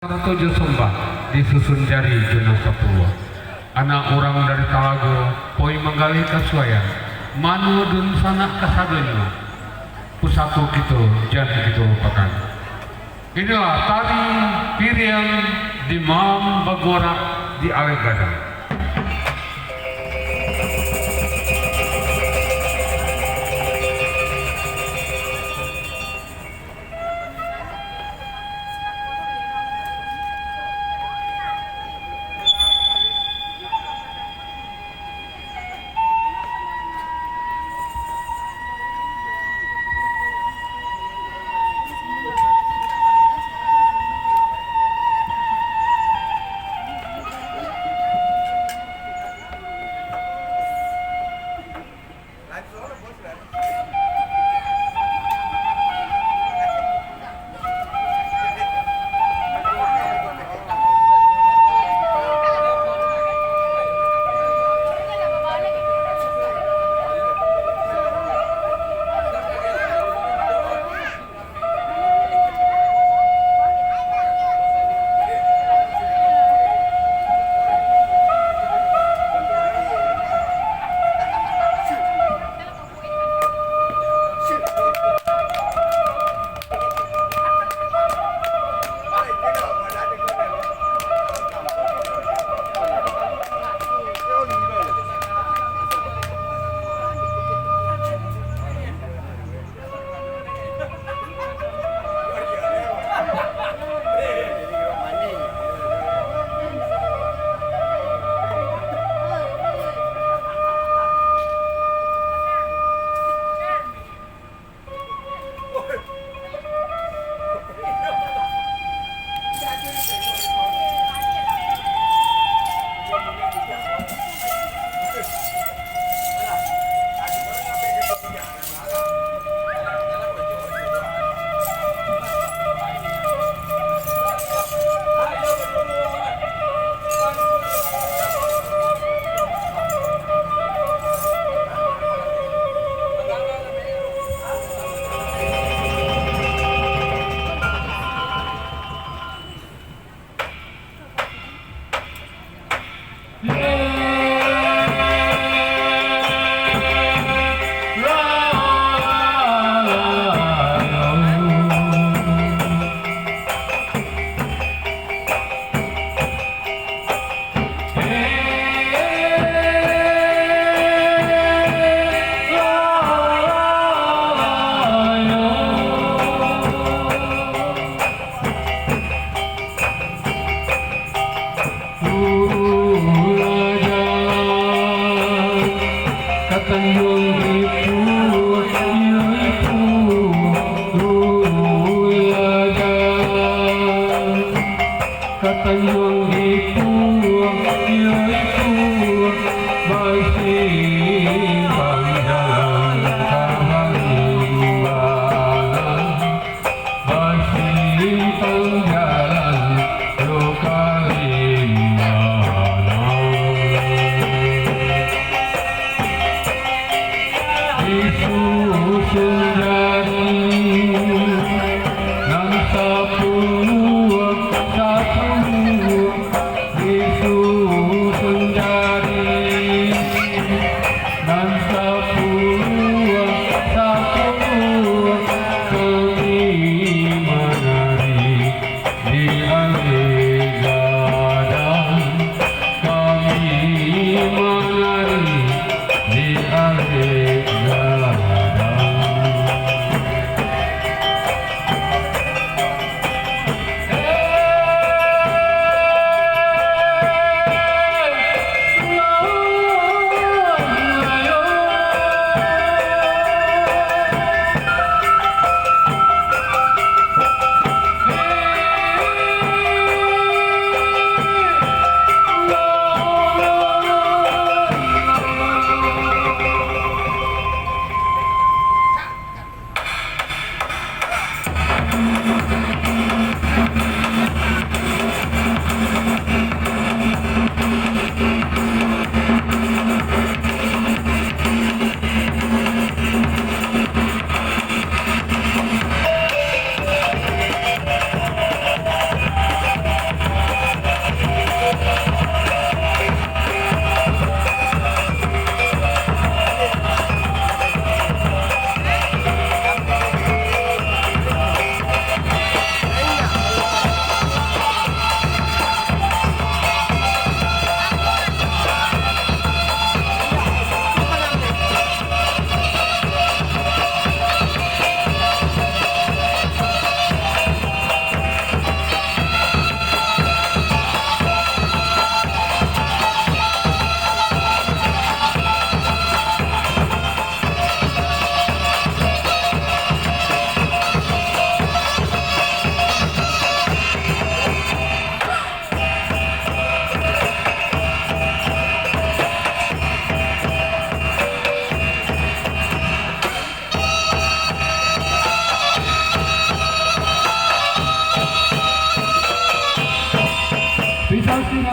Tujuh Sumba disusun dari Juna Sapua. Anak orang dari Talago, Poi Manggali Kasuayan, Manu dun sanak kasadanya. Pusatu gitu, jangan gitu lupakan. Inilah tari Pirian di Mam Bagora di Alegadang. Isu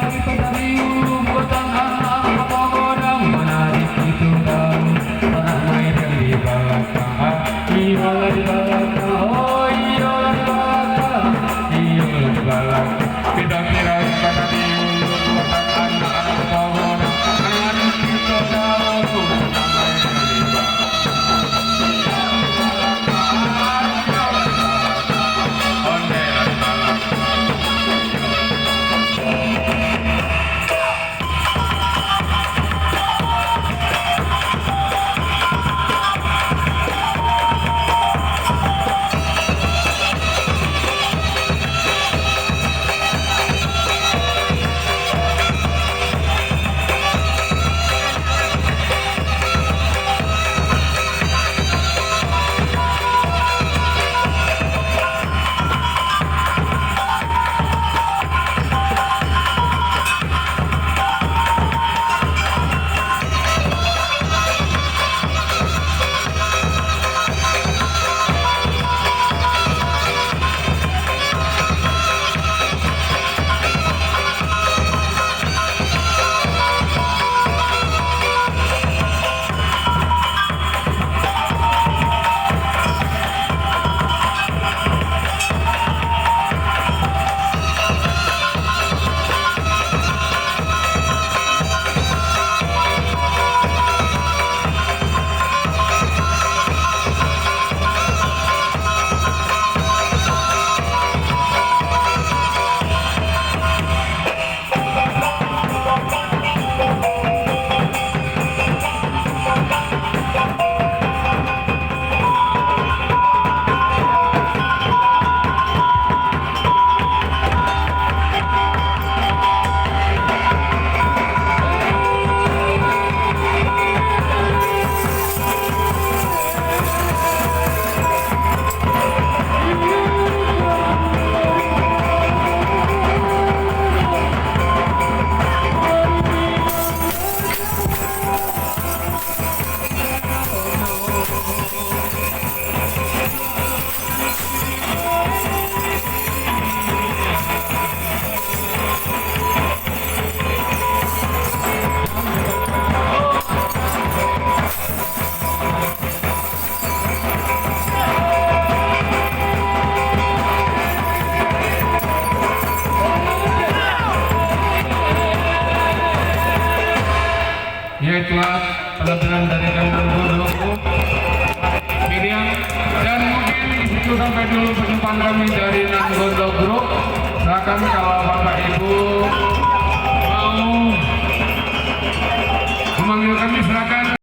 dari ulu buatan anak orang menarik itu tahu tanah air yang di belakang iyalah di belakang oh iyalah di belakang iyalah di belakang tidak kira pada di ulu buatan anak orang menarik itu tahu tanah air yang di belakang Yaitulah pelajaran dari Kandang Gondokku Miriam dan mungkin itu sampai dulu perjumpaan kami dari Nanggondo Group. Silakan kalau Bapak Ibu mau memanggil kami silakan.